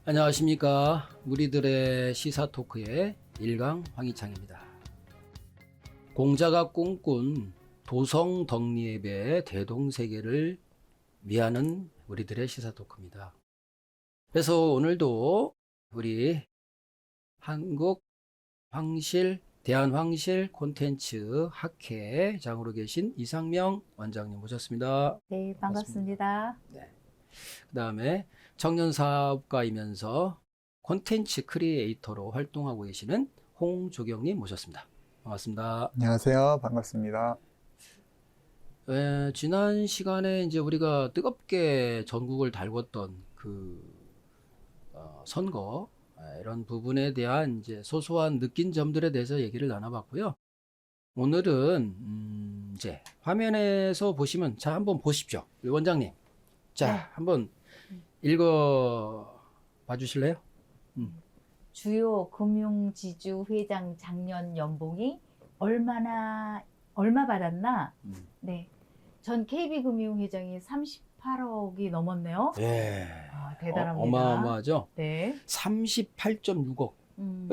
안녕하십니까. 우리들의 시사 토크의 일강 황희창입니다. 공자가 꿈꾼 도성덕리앱의 대동세계를 위하는 우리들의 시사 토크입니다. 그래서 오늘도 우리 한국 황실 대한황실 콘텐츠 학회장으로 계신 이상명 원장님 모셨습니다. 네, 반갑습니다. 네. 그 다음에 청년사업가이면서 콘텐츠 크리에이터로 활동하고 계시는 홍조경님 모셨습니다. 반갑습니다. 안녕하세요. 반갑습니다. 지난 시간에 이제 우리가 뜨겁게 전국을 달궜던 선거 이런 부분에 대한 이제 소소한 느낀 점들에 대해서 얘기를 나눠봤고요. 오늘은 이제 화면에서 보시면 자 한번 보십시오. 우리 원장님. 자, 네. 한번 읽어 봐주실래요? 주요 금융지주 회장 작년 연봉이 얼마 받았나? 네. 전 KB금융회장이 38억이 넘었네요. 예. 대단합니다. 어마어마하죠? 네. 38.6억.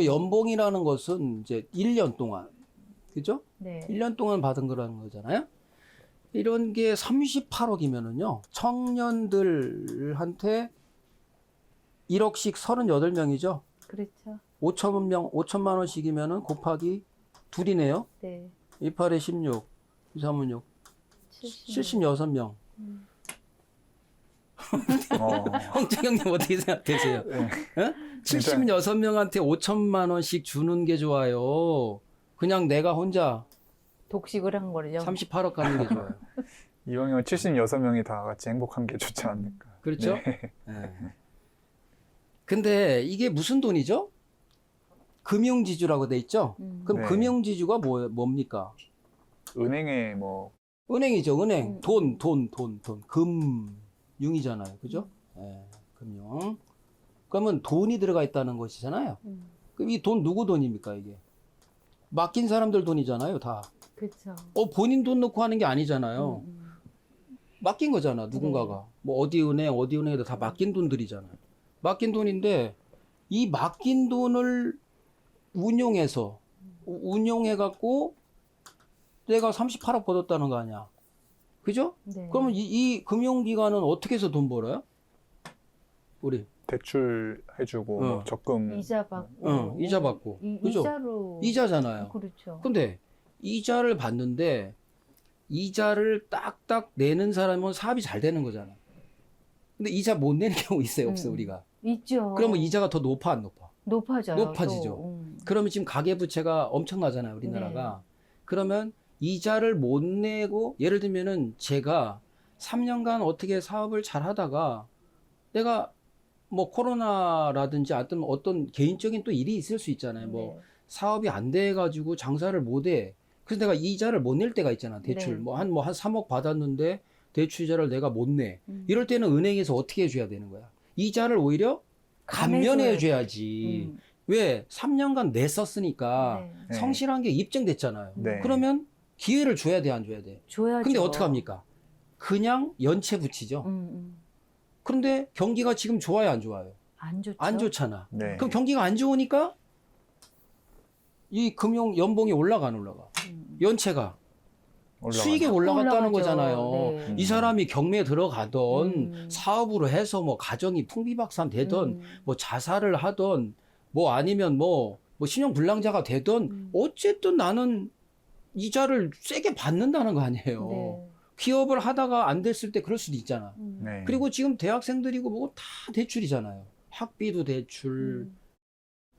연봉이라는 것은 이제 1년 동안, 그죠? 네. 1년 동안 받은 거라는 거잖아요? 이런 게 38억이면은요, 청년들한테 1억씩 38명이죠? 그렇죠. 5천만 원씩이면은 곱하기 둘이네요? 네. 28에 16, 2, 3은 6, 76명. 홍재경님 어떻게 생각하세요? 네. 76명한테 5천만 원씩 주는 게 좋아요. 그냥 내가 혼자 독식을 한 거죠. 38억 가는 게 좋아요. 이왕이면 76명이 다 같이 행복한 게 좋지 않을까. 그렇죠? 네. 네. 근데 이게 무슨 돈이죠? 금융지주라고 돼 있죠? 그럼 네. 금융지주가 뭡니까? 은행에 뭐 은행이죠, 은행. 돈. 금융이잖아요. 그죠? 네, 금융. 그러면 돈이 들어가 있다는 것이잖아요. 그럼 이 돈 누구 돈입니까, 이게? 맡긴 사람들 돈이잖아요, 다. 그렇죠. 본인 돈 넣고 하는 게 아니잖아요. 맡긴 거잖아, 누군가가. 뭐 어디 은행에도 다 맡긴 돈들이잖아요. 맡긴 돈인데 이 맡긴 돈을 운용해갖고 내가 38억 벌었다는 거 아니야. 그죠? 네. 그러면 이 금융기관은 어떻게 해서 돈 벌어요? 우리. 대출 해주고 뭐 적금 이자 받고. 이자 받고. 그죠? 이자로. 이자잖아요. 그렇죠. 근데 이자를 받는데 이자를 딱딱 내는 사람은 사업이 잘 되는 거잖아. 근데 이자 못 내는 경우 있어요, 없어요, 우리가? 있죠. 그러면 이자가 더 높아, 안 높아? 높아져요. 높아지죠. 또. 그러면 지금 가계부채가 엄청나잖아요, 우리나라가. 그러면 이자를 못 내고, 예를 들면은 제가 3년간 어떻게 사업을 잘 하다가 내가 뭐 코로나라든지 어떤 개인적인 또 일이 있을 수 있잖아요. 뭐 사업이 안 돼가지고 장사를 못 해. 그래서 내가 이자를 못 낼 때가 있잖아, 대출. 네. 한 3억 받았는데 대출 이자를 내가 못 내. 이럴 때는 은행에서 어떻게 해줘야 되는 거야? 이자를 오히려 감면해줘야지. 왜? 3년간 냈었으니까 네. 성실한 게 입증됐잖아요. 네. 그러면 기회를 줘야 돼, 안 줘야 돼? 줘야죠. 근데 어떡합니까? 그냥 연체 붙이죠. 그런데 경기가 지금 좋아요, 안 좋아요? 안 좋죠. 안 좋잖아. 네. 그럼 경기가 안 좋으니까 이 금융 연봉이 올라가, 안 올라가? 연체가. 수익이 올라갔다는 올라가죠. 거잖아요. 네. 이 사람이 경매에 들어가던 사업으로 해서 뭐 가정이 풍비박산 되던 뭐 자살을 하던 뭐 아니면 뭐 신용불량자가 되던 어쨌든 나는 이자를 세게 받는다는 거 아니에요. 네. 기업을 하다가 안 됐을 때 그럴 수도 있잖아. 네. 그리고 지금 대학생들이고 뭐고 다 대출이잖아요. 학비도 대출,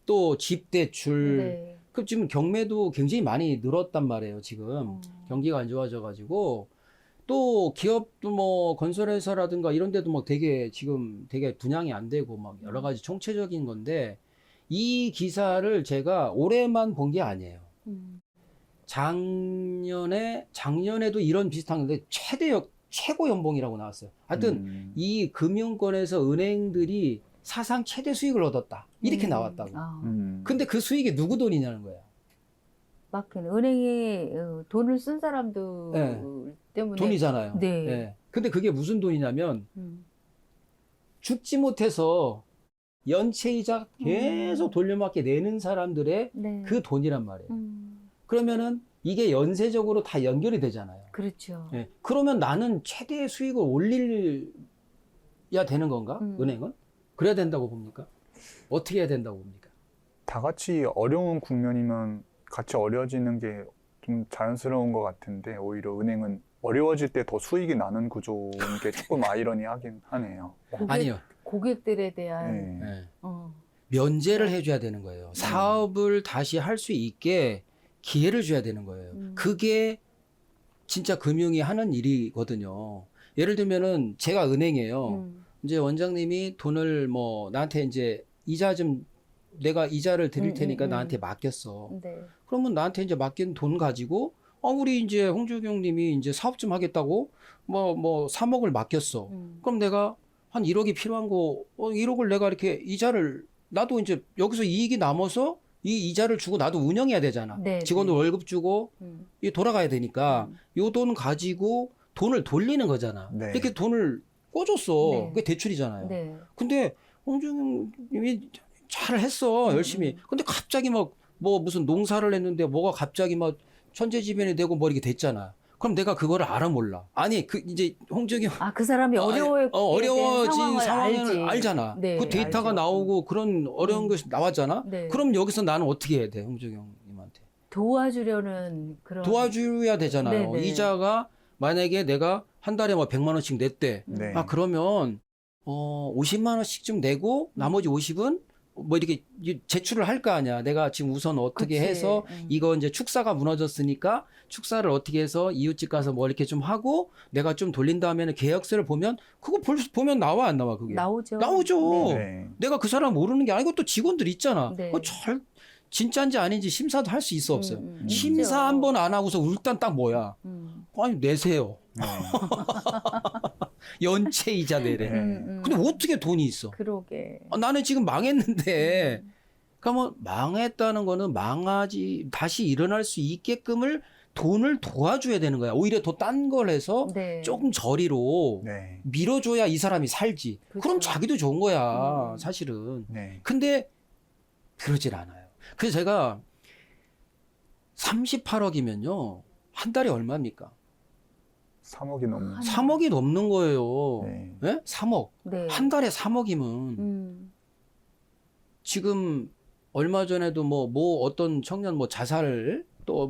또 집 대출. 네. 그 지금 경매도 굉장히 많이 늘었단 말이에요, 지금. 경기가 안 좋아져가지고. 또 기업도 뭐 건설회사라든가 이런 데도 뭐 되게 분양이 안 되고 막 여러 가지 총체적인 건데 이 기사를 제가 올해만 본 게 아니에요. 작년에도 이런 비슷한 건데 최고 연봉이라고 나왔어요. 하여튼 이 금융권에서 은행들이 사상 최대 수익을 얻었다. 이렇게 나왔다고. 근데 그 수익이 누구 돈이냐는 거야. 막히는 은행에 돈을 쓴 사람들 네. 때문에 돈이잖아요. 네. 네. 근데 그게 무슨 돈이냐면 죽지 못해서 연체이자 계속 돌려막게 내는 사람들의 네. 그 돈이란 말이에요. 그러면은 이게 연쇄적으로 다 연결이 되잖아요. 그렇죠. 예. 그러면 나는 최대 수익을 올려야 되는 건가? 은행은? 그래야 된다고 봅니까? 어떻게 해야 된다고 봅니까? 다 같이 어려운 국면이면 같이 어려워지는 게 좀 자연스러운 것 같은데 오히려 은행은 어려워질 때 더 수익이 나는 구조인 게 조금 아이러니하긴 하네요. 아니요. 고객들에 대한 네. 예. 어, 면제를 해줘야 되는 거예요. 사업을 다시 할 수 있게 기회를 줘야 되는 거예요. 그게 진짜 금융이 하는 일이거든요. 예를 들면은 제가 은행이에요. 이제 원장님이 돈을 뭐 나한테 이제 이자 좀 내가 이자를 드릴 테니까 나한테 맡겼어. 네. 그러면 나한테 이제 맡긴 돈 가지고 우리 이제 홍주경 님이 이제 사업 좀 하겠다고 뭐 3억을 맡겼어. 그럼 내가 한 1억이 필요한 거 1억을 내가 이렇게 이자를 나도 이제 여기서 이익이 남아서 이 이자를 주고 나도 운영해야 되잖아. 네, 직원들 네. 월급 주고 이 돌아가야 되니까 요 돈 가지고 돈을 돌리는 거잖아. 네. 이렇게 돈을 꿔줬어. 네. 그게 대출이잖아요. 네. 근데 홍주경 님이 잘했어. 열심히. 근데 갑자기 막 뭐 무슨 농사를 했는데 뭐가 갑자기 막 천재지변이 되고 뭐 이렇게 됐잖아. 그럼 내가 그거를 알아 몰라. 아니 그 이제 홍주경 아, 그 사람이 어려워진 상황을 알잖아. 네, 그 데이터가 알죠. 나오고 그런 어려운 것이 나왔잖아. 네. 그럼 여기서 나는 어떻게 해야 돼, 홍주경님한테? 도와주려는 그런 도와줘야 되잖아요. 네네. 이자가 만약에 내가 한 달에 뭐 100만 원씩 냈대. 네. 그러면 50만 원씩 좀 내고 나머지 50은 뭐 이렇게 제출을 할 거 아니야. 내가 지금 우선 어떻게 그치. 해서 이거 이제 축사가 무너졌으니까 축사를 어떻게 해서 이웃집 가서 뭐 이렇게 좀 하고 내가 좀 돌린 다음에는 계약서를 보면 그거 보면 나와 안 나와 그게? 나오죠. 나오죠. 네. 내가 그 사람 모르는 게 아니고 또 직원들 있잖아. 네. 진짜인지 아닌지 심사도 할 수 있어 없어요. 심사 있죠. 한 번 안 하고서 일단 딱 뭐야? 아니 내세요. 네. 연체이자 내래. 근데 어떻게 돈이 있어? 그러게. 나는 지금 망했는데. 그러면 망했다는 거는 다시 일어날 수 있게끔을 돈을 도와줘야 되는 거야. 오히려 더 딴 걸 해서 네. 조금 저리로 네. 밀어줘야 이 사람이 살지. 그쵸. 그럼 자기도 좋은 거야, 사실은. 네. 근데 그러질 않아요. 그래서 제가 38억이면요. 한 달에 얼마입니까? 3억이 넘는. 3억이 넘는 거예요. 네. 네? 3억. 네. 한 달에 3억이면 지금 얼마 전에도 뭐 어떤 청년 뭐 자살 또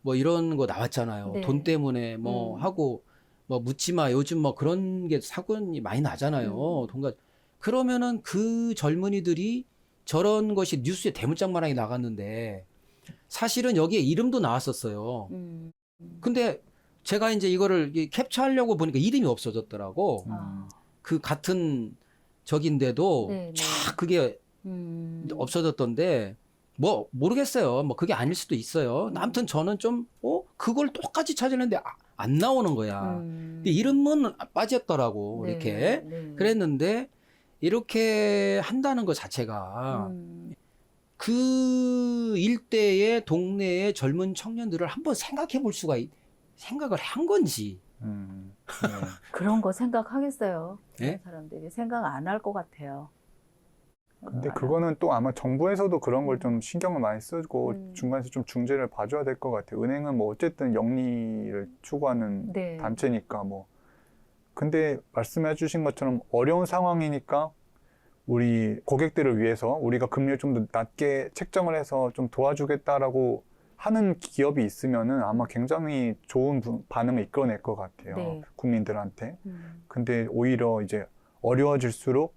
뭐 이런 거 나왔잖아요. 네. 돈 때문에 뭐 하고 뭐 묻지 마. 요즘 뭐 그런 게 사건이 많이 나잖아요. 돈가 그러면은 그 젊은이들이 저런 것이 뉴스에 대문짝만하게 나갔는데 사실은 여기에 이름도 나왔었어요. 근데 제가 이제 이거를 캡처하려고 보니까 이름이 없어졌더라고. 그 같은 적인데도 네, 네. 쫙 그게 없어졌던데 뭐 모르겠어요. 뭐 그게 아닐 수도 있어요. 아무튼 저는 좀 그걸 똑같이 찾았는데 안 나오는 거야. 근데 이름은 빠졌더라고. 네, 이렇게 네. 그랬는데 이렇게 한다는 것 자체가 그 일대의 동네의 젊은 청년들을 한번 생각을 한 건지. 네. 그런 거 생각하겠어요. 네? 그런 사람들이 생각 안 할 것 같아요. 근데 그거는 또 아마 정부에서도 그런 걸 좀 신경을 많이 쓰고 음. 중간에서 좀 중재를 봐줘야 될 것 같아요. 은행은 뭐 어쨌든 영리를 추구하는 네. 단체니까 뭐. 근데 말씀해 주신 것처럼 어려운 상황이니까 우리 고객들을 위해서 우리가 금리를 좀 더 낮게 책정을 해서 좀 도와주겠다라고 하는 기업이 있으면은 아마 굉장히 좋은 반응을 이끌어낼 것 같아요. 네. 국민들한테. 근데 오히려 이제 어려워질수록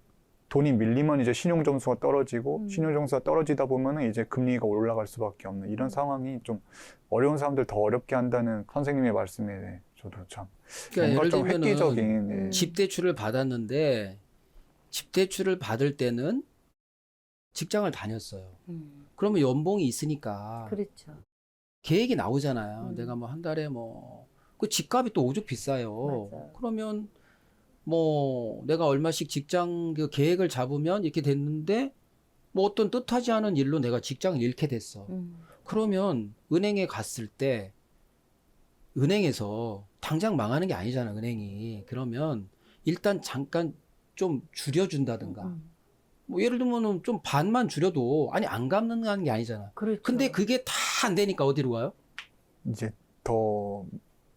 돈이 밀리면 이제 신용점수가 떨어지고 신용점수가 떨어지다 보면은 이제 금리가 올라갈 수밖에 없는 이런 상황이 좀 어려운 사람들 더 어렵게 한다는 선생님의 말씀에 저도 참 그러니까 뭔가 예를 좀 획기적인 들면은 집대출을 받았는데 집대출을 받을 때는 직장을 다녔어요. 그러면 연봉이 있으니까 그렇죠. 계획이 나오잖아요. 내가 뭐 한 달에 그 집값이 또 오죽 비싸요. 맞아요. 그러면 뭐 내가 얼마씩 직장 그 계획을 잡으면 이렇게 됐는데 뭐 어떤 뜻하지 않은 일로 내가 직장을 잃게 됐어. 그러면 은행에 갔을 때 은행에서 당장 망하는 게 아니잖아, 은행이. 그러면 일단 잠깐 좀 줄여준다든가 뭐 예를 들면은 좀 반만 줄여도 아니 안 갚는 게 아니잖아. 그렇죠. 근데 그게 다 안 되니까 어디로 가요? 이제 더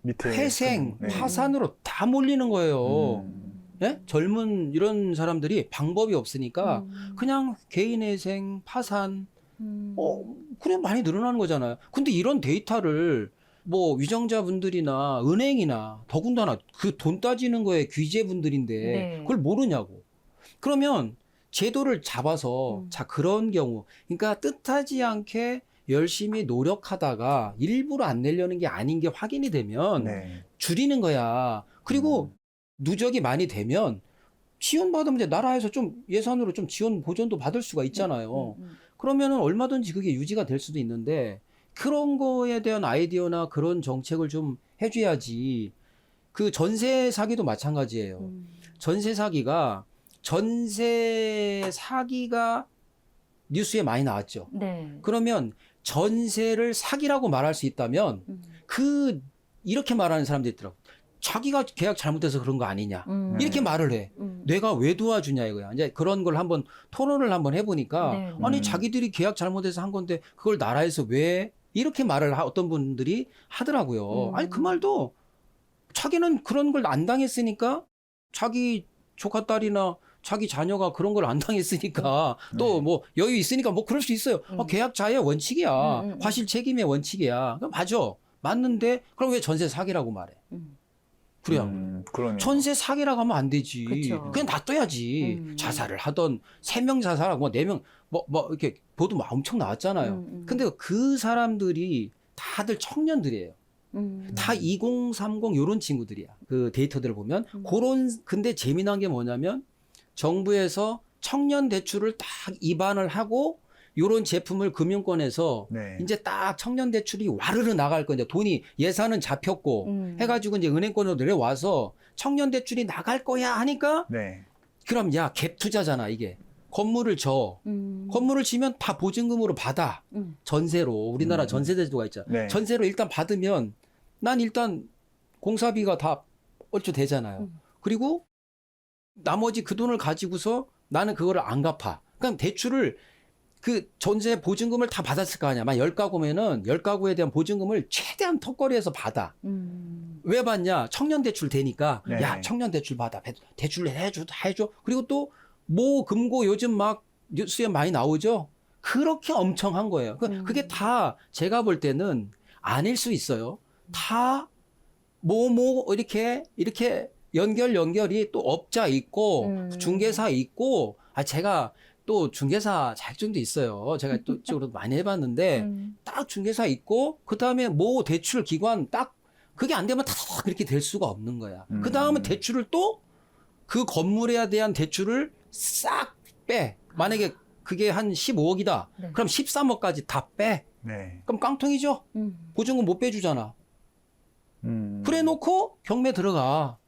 밑에 회생, 네. 파산으로 다 몰리는 거예요. 음. 예? 젊은 이런 사람들이 방법이 없으니까 음. 그냥 개인회생, 파산, 음. 그래 많이 늘어나는 거잖아요. 근데 이런 데이터를 뭐 위정자분들이나 은행이나 더군다나 그 돈 따지는 거에 귀재분들인데 네. 그걸 모르냐고. 그러면 제도를 잡아서 자 그런 경우 그러니까 뜻하지 않게 열심히 노력하다가 일부러 안 내려는 게 아닌 게 확인이 되면 네. 줄이는 거야. 그리고 누적이 많이 되면 지원받으면 이제 나라에서 좀 예산으로 좀 지원 보전도 받을 수가 있잖아요. 그러면은 얼마든지 그게 유지가 될 수도 있는데 그런 거에 대한 아이디어나 그런 정책을 좀 해줘야지. 그 전세 사기도 마찬가지예요. 전세 사기가 뉴스에 많이 나왔죠. 네. 그러면 전세를 사기라고 말할 수 있다면 이렇게 말하는 사람들이 있더라고. 자기가 계약 잘못해서 그런 거 아니냐. 이렇게 말을 해. 내가 왜 도와주냐 이거야. 이제 그런 걸 한번 토론을 한번 해보니까 네. 아니 자기들이 계약 잘못해서 한 건데 그걸 나라에서 왜 이렇게 말을 어떤 분들이 하더라고요. 아니 그 말도 자기는 그런 걸 안 당했으니까 자기 조카 딸이나 자기 자녀가 그런 걸 안 당했으니까 또 뭐 여유 있으니까 뭐 그럴 수 있어요. 계약자의 원칙이야. 과실 책임의 원칙이야. 그럼 맞아. 맞는데 그럼 왜 전세 사기라고 말해? 그래요. 그러네요. 전세 사기라고 하면 안 되지. 그쵸. 그냥 놔둬야지. 자살을 하던 3명 자살하고 뭐 4명 뭐 이렇게 보도 막 엄청 나왔잖아요. 근데 그 사람들이 다들 청년들이에요. 다 2030 요런 친구들이야. 그 데이터들을 보면 근데 재미난 게 뭐냐면 정부에서 청년 대출을 딱 입안을 하고 요런 제품을 금융권에서 네. 이제 딱 청년 대출이 와르르 나갈 건데 돈이 예산은 잡혔고 해가지고 이제 은행권으로 내려와서 청년 대출이 나갈 거야 하니까 네. 그럼 야 갭 투자잖아 이게. 건물을 줘. 건물을 지면 다 보증금으로 받아. 전세로. 우리나라 전세 제도가 있잖아. 네. 전세로 일단 받으면 난 일단 공사비가 다 얼추 되잖아요. 그리고 나머지 그 돈을 가지고서 나는 그거를 안 갚아. 그럼 대출을 그 전세 보증금을 다 받았을 거 아니야. 만 10가구면은 10가구에 대한 보증금을 최대한 턱걸이에서 받아. 왜 받냐? 청년 대출 되니까 네. 야 청년 대출 받아. 대출을 해줘. 그리고 또 모 금고 요즘 막 뉴스에 많이 나오죠. 그렇게 엄청 한 거예요. 그게 다 제가 볼 때는 아닐 수 있어요. 다 이렇게 연결이 또 업자 있고 중개사 있고 제가 또 중개사 자격증도 있어요. 제가 또 이쪽으로 많이 해봤는데 딱 중개사 있고 그다음에 모 대출 기관 딱 그게 안 되면 다 그렇게 될 수가 없는 거야. 그다음에 대출을 또 그 건물에 대한 대출을 싹 빼. 만약에 그게 한 15억이다. 네. 그럼 13억까지 다 빼. 네. 그럼 깡통이죠. 보증금 못 빼주잖아. 그래 놓고 경매 들어가.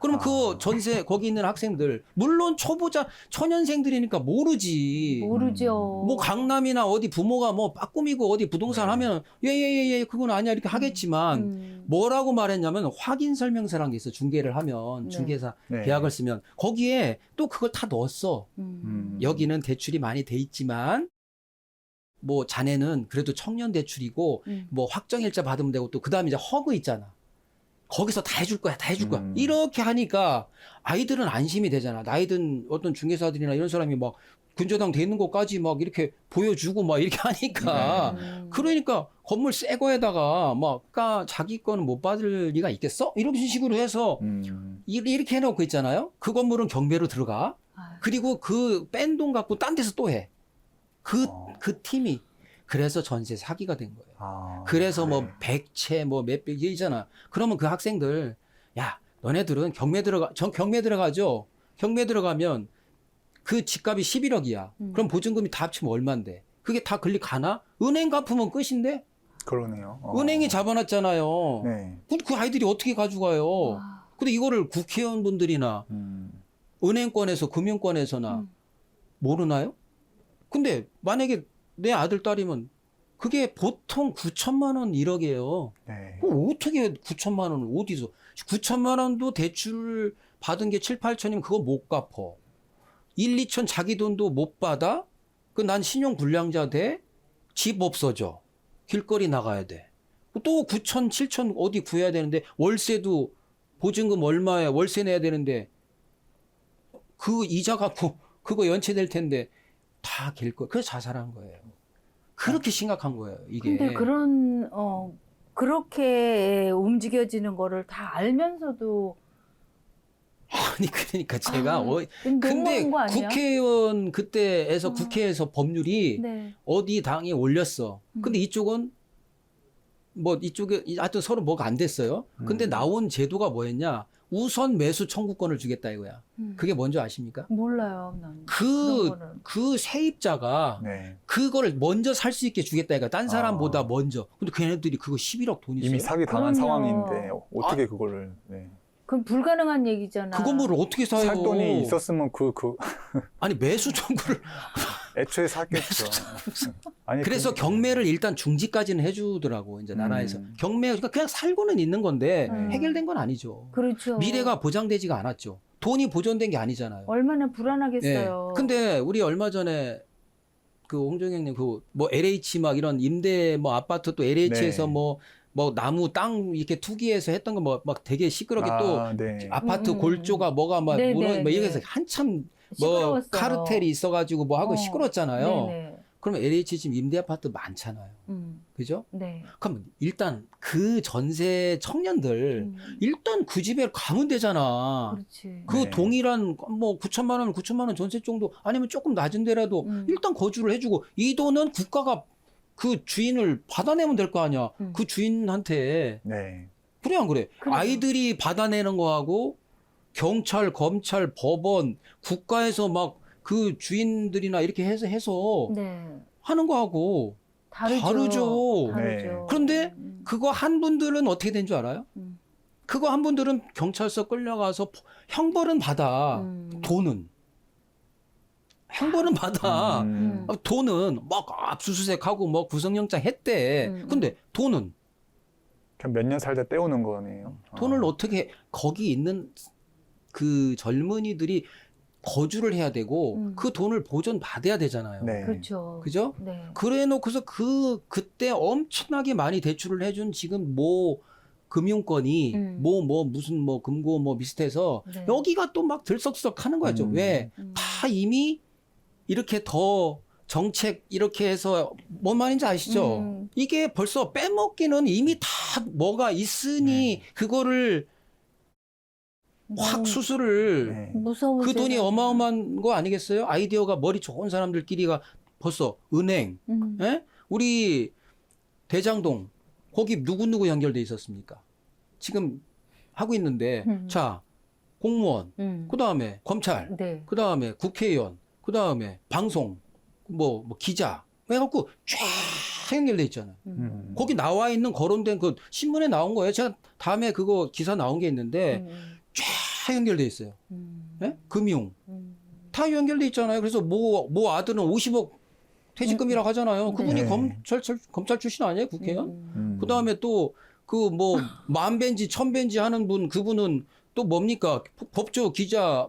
그럼 그 전세 거기 있는 학생들 물론 초보자 초년생들이니까 모르지. 모르죠. 뭐 강남이나 어디 부모가 뭐 빠꾸미고 어디 부동산 하면 예예예 그건 아니야 이렇게 하겠지만 뭐라고 말했냐면 확인 설명서라는 게 있어. 중개를 하면 중개사 네. 계약을 쓰면 거기에 또 그걸 다 넣었어. 여기는 대출이 많이 돼 있지만 뭐 자네는 그래도 청년 대출이고 뭐 확정일자 받으면 되고 또 그다음에 이제 허그 있잖아. 거기서 다 해줄 거야. 이렇게 하니까 아이들은 안심이 되잖아. 나이든 어떤 중개사들이나 이런 사람이 막 근저당 돼 있는 것까지 막 이렇게 보여주고 막 이렇게 하니까 그러니까 건물 새 거에다가 막 자기 거는 못 받을 리가 있겠어? 이런 식으로 해서 이렇게 해놓고 있잖아요. 그 건물은 경매로 들어가. 그리고 그 뺀 돈 갖고 딴 데서 또 해. 그 팀이. 그래서 전세 사기가 된 거예요. 그래서 뭐 100채 뭐 몇백 이잖아. 그러면 그 학생들 야 너네들은 경매 들어가죠. 경매 들어가면 그 집값이 11억이야. 그럼 보증금이 다 합치면 얼만데? 그게 다 가나? 은행 갚으면 끝인데? 그러네요. 은행이 잡아놨잖아요. 네. 그 아이들이 어떻게 가져가요? 근데 이거를 국회의원분들이나 은행권에서 금융권에서나 모르나요? 근데 만약에 내 아들 딸이면 그게 보통 9천만 원 1억이에요. 네. 어떻게 9천만 원을 어디서 9천만 원도 대출 받은 게 7, 8천이면 그거 못 갚어. 1, 2천 자기 돈도 못 받아? 그 난 신용 불량자 돼? 집 없어져. 길거리 나가야 돼. 또 9천, 7천 어디 구해야 되는데 월세도 보증금 얼마에 월세 내야 되는데 그 이자 갖고 그거 연체될 텐데 다 길거리. 그래서 자살한 거예요. 그렇게 심각한 거예요, 이게. 근데 그런 그렇게 움직여지는 거를 다 알면서도 아니 그러니까 제가 근데 근데 너무한 거 아니야? 국회의원 그때에서 국회에서 법률이 네. 어디 당이 올렸어. 근데 이쪽은 뭐 이쪽에 하여튼 서로 뭐가 안 됐어요. 근데 나온 제도가 뭐였냐? 우선 매수 청구권을 주겠다 이거야. 그게 뭔지 아십니까? 몰라요, 난. 그런 거는. 그 세입자가 네. 그거를 먼저 살 수 있게 주겠다 이거야. 딴 사람보다 먼저. 근데 걔네들이 그거 11억 돈 있어요. 이미 사기 당한 그럼요. 상황인데 어떻게 그거를 네. 그건 불가능한 얘기잖아. 그건 뭘 어떻게 사요? 살 돈이 있었으면 아니 매수 청구를 애초에 샀겠죠. 아니 그래서 경매를 일단 중지까지는 해주더라고 이제 나라에서 경매 그러니까 그냥 살고는 있는 건데 해결된 건 아니죠. 그렇죠. 미래가 보장되지가 않았죠. 돈이 보존된 게 아니잖아요. 얼마나 불안하겠어요. 근데 우리 얼마 전에 그 홍정영님 그 뭐 LH 막 이런 임대 뭐 아파트 또 LH에서 네. 뭐 나무 땅 이렇게 투기해서 했던 거 뭐 막 되게 시끄럽게 또 네. 아파트 골조가 뭐가 막 네, 무너 네, 뭐 이렇게 네. 해서 한참 뭐 시끄러웠어요. 카르텔이 있어가지고 뭐 하고 시끄럽잖아요. 네네. 그러면 LH 지금 임대 아파트 많잖아요. 그죠? 네. 그럼 일단 그 전세 청년들 일단 그 집에 가면 되잖아. 그렇지. 그 네. 동일한 뭐 9천만 원 전세 정도 아니면 조금 낮은 데라도 일단 거주를 해주고 이 돈은 국가가 그 주인을 받아내면 될 거 아니야. 그 주인한테. 네. 그래 안 그래? 그래요. 아이들이 받아내는 거하고 경찰, 검찰, 법원, 국가에서 막 그 주인들이나 이렇게 해서 네. 하는 거하고 다르죠. 네. 그런데 그거 한 분들은 어떻게 된 줄 알아요? 그거 한 분들은 경찰서 끌려가서 형벌은 받아. 돈은. 형벌은 받아. 돈은 막 압수수색하고 뭐 구속영장 했대. 근데 돈은 그냥 몇 년 살다 떼오는 거네요. 돈을 어떻게 거기 있는 그 젊은이들이 거주를 해야 되고 그 돈을 보존 받아야 되잖아요. 네. 그렇죠. 그죠? 네. 그래 놓고서 그때 엄청나게 많이 대출을 해준 지금 뭐 금융권이 무슨 뭐 금고 뭐 비슷해서 네. 여기가 또 막 들썩들썩 하는 거죠. 왜? 다 이미 이렇게 더 정책 이렇게 해서 뭔 말인지 아시죠? 이게 벌써 빼먹기는 이미 다 뭐가 있으니 그거를 확 수술을 네. 무서워. 그 돈이 어마어마한 거 아니겠어요? 아이디어가 머리 좋은 사람들끼리가 벌써 은행, 예? 우리 대장동 거기 누구 연결돼 있었습니까? 지금 하고 있는데 자 공무원, 그 다음에 검찰, 네. 그 다음에 국회의원, 그 다음에 방송, 뭐 기자 해갖고 쫙 연결돼 있잖아요. 거기 나와 있는 거론된 그 신문에 나온 거예요. 제가 다음에 그거 기사 나온 게 있는데 쫙 연결돼 있어요. 예? 금융 다 연결돼 있잖아요. 그래서 뭐 아들은 50억 퇴직금이라고 하잖아요. 그분이 네. 검찰 출신 아니에요, 국회의원? 그 다음에 또 그 뭐 만벤지 천벤지 하는 분 그분은 또 뭡니까? 법조 기자,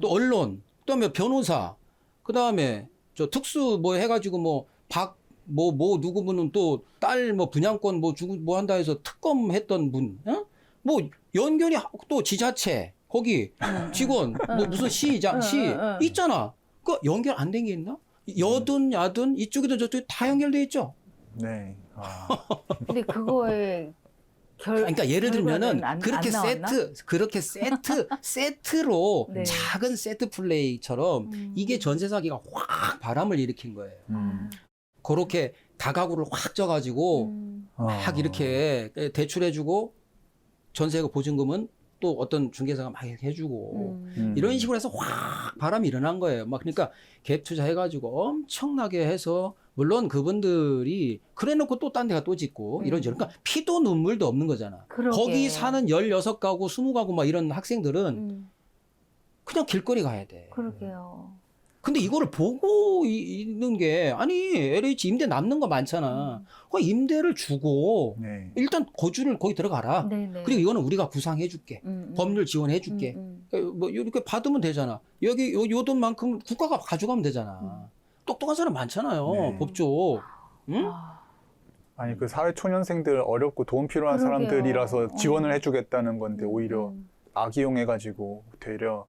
또 언론, 그다음에 변호사, 그다음에 저 특수 뭐 해가지고 뭐 누구 분은 또 딸 뭐 분양권 뭐 주고 뭐 한다 해서 특검 했던 분, 어? 뭐 연결이 또 지자체 거기 직원 뭐 무슨 시장 있잖아. 그 연결 안 된 게 있나? 여든 야든 이쪽이든 저쪽이 다 연결돼 있죠. 네. 근데 그거에 그러니까 예를 들면은 그렇게 안 나왔나? 세트로 네. 작은 세트 플레이처럼 이게 전세 사기가 확 바람을 일으킨 거예요. 그렇게 다가구를 확 쪄가지고 막 이렇게 대출해주고 전세가 보증금은 또 어떤 중개사가 막 이렇게 해주고 이런 식으로 해서 확 바람이 일어난 거예요. 막 그러니까 갭 투자해가지고 엄청나게 해서 물론 그분들이 그래놓고 또 딴 데가 또 짓고 이런지 그러니까 피도 눈물도 없는 거잖아. 그러게. 거기 사는 16가구, 20가구 막 이런 학생들은 그냥 길거리 가야 돼. 그러게요. 근데 이거를 보고 있는 게 아니 LH 임대 남는 거 많잖아. 그 임대를 주고 네. 일단 거주를 거기 들어가라. 네네. 그리고 이거는 우리가 구상해줄게. 법률 지원해줄게. 뭐 이렇게 받으면 되잖아. 여기 요 돈만큼 국가가 가져가면 되잖아. 똑똑한 사람 많잖아요. 네. 법조. 응? 아, 아니 그 사회초년생들 어렵고 돈 필요한 그러게요. 사람들이라서 지원을 해주겠다는 건데 오히려 음. 악이용해가지고 되려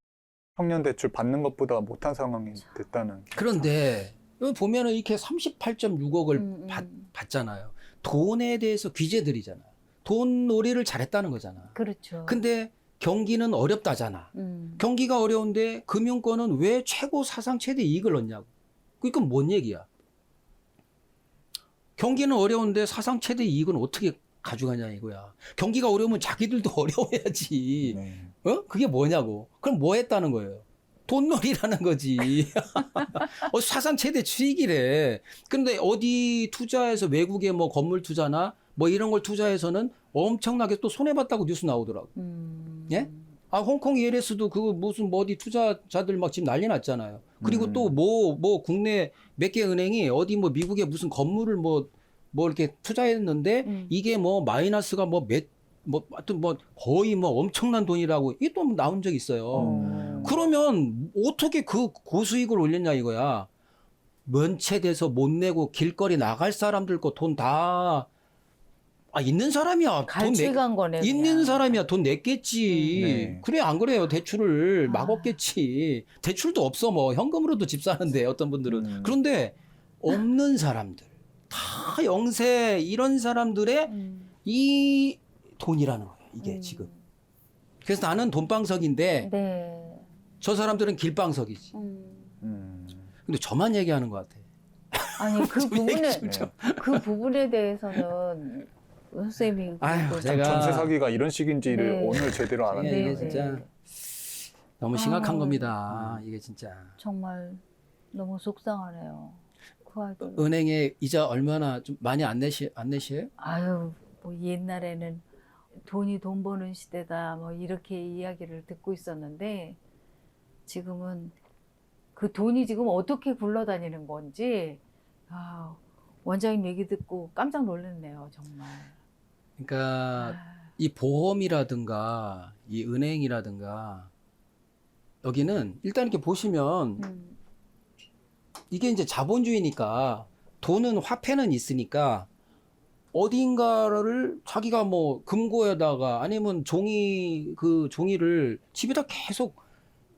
청년 대출 받는 것보다 못한 상황이 됐다는. 그런데 여기 보면은 이렇게 38.6억을 받잖아요. 돈에 대해서 규제들이잖아. 돈 놀이를 잘했다는 거잖아. 그렇죠. 근데 경기는 어렵다잖아. 경기가 어려운데 금융권은 왜 최고 사상 최대 이익을 얻냐고. 그러니까 뭔 얘기야? 경기는 어려운데 사상 최대 이익은 어떻게 가져가냐 이거야. 경기가 어려우면 자기들도 어려워야지. 네. 어? 그게 뭐냐고. 그럼 뭐 했다는 거예요? 돈놀이라는 거지. 사상 최대 수익이래. 근데 어디 투자해서 외국에 뭐 건물 투자나 뭐 이런 걸 투자해서는 엄청나게 또 손해봤다고 뉴스 나오더라고. 예? 아, 홍콩 ELS도 그 무슨 뭐 어디 투자자들 막 지금 난리 났잖아요. 그리고 또 뭐 국내 몇 개 은행이 어디 뭐 미국에 무슨 건물을 뭐 이렇게 투자했는데 이게 뭐 마이너스가 하여튼 뭐 거의 뭐 엄청난 돈이라고 이게 또 나온 적이 있어요. 그러면 어떻게 그 고수익을 올렸냐 이거야. 면체돼서 못 내고 길거리 나갈 사람들 거 돈 다 있는 사람이야. 갈취간 거네. 있는 그냥. 사람이야. 돈 냈겠지. 네. 그래 안 그래요. 대출을 막았겠지. 대출도 없어. 뭐 현금으로도 집 사는데 어떤 분들은. 그런데 없는 사람들 다 영세 이런 사람들의 이 돈이라는 거예요. 이게 지금. 그래서 나는 돈방석인데 네. 저 사람들은 길방석이지. 근데 저만 얘기하는 것 같아. 아니 네. 그 부분에 대해서는 선생님이 아유, 그- 제가- 전세 사기가 이런 식인지를 네. 오늘 제대로 이게 알았네요. 네, 진짜 네. 너무 심각한 아. 겁니다. 이게 진짜. 정말 너무 속상하네요. 그 아이들. 은행에 이자 얼마나 좀 많이 안 내셔요? 아유, 뭐 옛날에는 돈이 돈 버는 시대다 뭐 이렇게 이야기를 듣고 있었는데 지금은 그 돈이 지금 어떻게 굴러다니는 건지 원장님 얘기 듣고 깜짝 놀랐네요, 정말. 그러니까 아, 이 보험이라든가 이 은행이라든가 여기는 일단 이렇게 보시면 이게 이제 자본주의니까 돈은 화폐는 있으니까 어딘가를 자기가 뭐 금고에다가 아니면 종이를 집에다 계속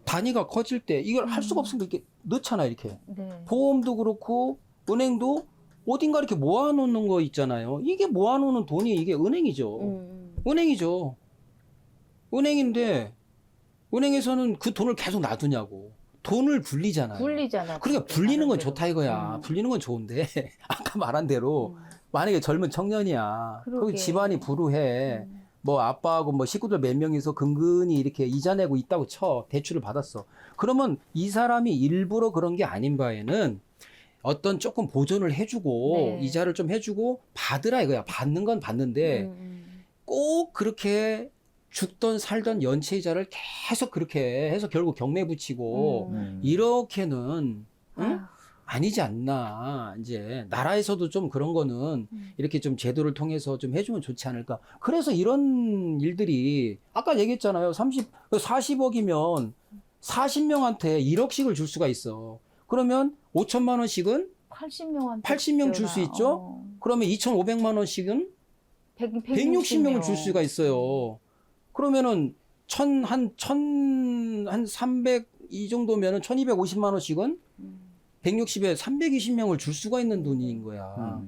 단위가 커질 때 이걸 할 수가 없으니까 이렇게 넣잖아 이렇게. 네. 보험도 그렇고 은행도 어딘가 이렇게 모아놓는 거 있잖아요. 이게 모아놓는 돈이 이게 은행이죠. 은행이죠. 은행인데 은행에서는 그 돈을 계속 놔두냐고. 돈을 굴리잖아요. 굴리잖아. 그러니까 그게 불리는 건 나름대로. 좋다 이거야. 불리는 건 좋은데 아까 말한 대로 만약에 젊은 청년이야. 거기 그러게. 집안이 불우해. 뭐 아빠하고 뭐 식구들 몇 명이서 근근히 이렇게 이자 내고 있다고 쳐. 대출을 받았어. 그러면 이 사람이 일부러 그런 게 아닌 바에는 어떤 조금 보존을 해주고 네. 이자를 좀 해주고 받으라 이거야. 받는 건 받는데 꼭 그렇게 죽던 살던 연체 이자를 계속 그렇게 해서 결국 경매 붙이고 이렇게는 응? 아유. 아니지 않나. 이제 나라에서도 좀 그런 거는 이렇게 좀 제도를 통해서 좀 해주면 좋지 않을까. 그래서 이런 일들이 아까 얘기했잖아요. 40억이면 40명한테 1억씩을 줄 수가 있어. 그러면 5천만 원씩은 80명한테 80명 줄 수 있죠? 그러면 2,500만 원씩은 160명을 줄 수가 있어요. 그러면은 한 300 이 정도면은 1,250만 원씩은 160에 320명을 줄 수가 있는 돈인 거야.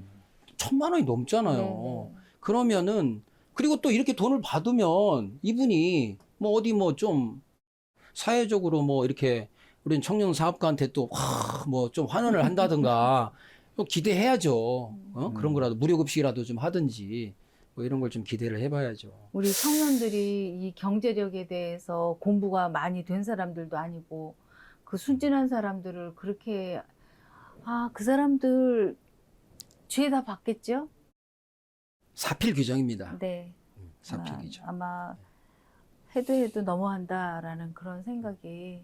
1,000만 원이 넘잖아요. 네네. 그러면은 그리고 또 이렇게 돈을 받으면 이분이 뭐 어디 뭐 좀 사회적으로 뭐 이렇게 우린 청년 사업가한테 또 뭐 좀 환원을 한다든가 또 기대해야죠. 그런 거라도 무료급식이라도 좀 하든지 뭐 이런 걸 좀 기대를 해봐야죠. 우리 청년들이 이 경제력에 대해서 공부가 많이 된 사람들도 아니고 그 순진한 사람들을 그렇게 그 사람들 죄다 받겠죠? 사필 규정입니다. 네. 사필 규정. 아마 해도 너무한다라는 그런 생각이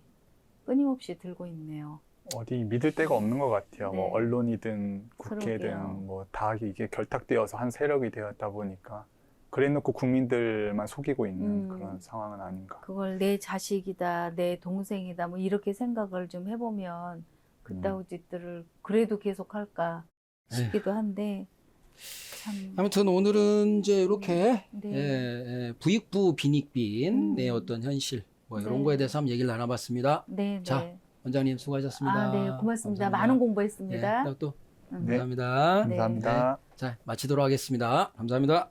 끊임없이 들고 있네요. 어디 믿을 데가 없는 것 같아요. 뭐 네. 언론이든 국회든 그러게요. 뭐 다 이게 결탁되어서 한 세력이 되었다 보니까 그래놓고 국민들만 속이고 있는 그런 상황은 아닌가. 그걸 내 자식이다, 내 동생이다, 뭐 이렇게 생각을 좀 해보면 그따위 짓들을 그래도 계속 할까 싶기도 한데 참. 아무튼 오늘은 이제 이렇게 네. 부익부 빈익빈 의 어떤 현실 뭐 이런 네. 거에 대해서 한번 얘기를 나눠봤습니다. 네, 자, 네. 원장님 수고하셨습니다. 아, 네, 고맙습니다. 감사합니다. 많은 공부했습니다. 또 음. 네. 감사합니다. 네. 감사합니다. 자, 마치도록 하겠습니다. 감사합니다.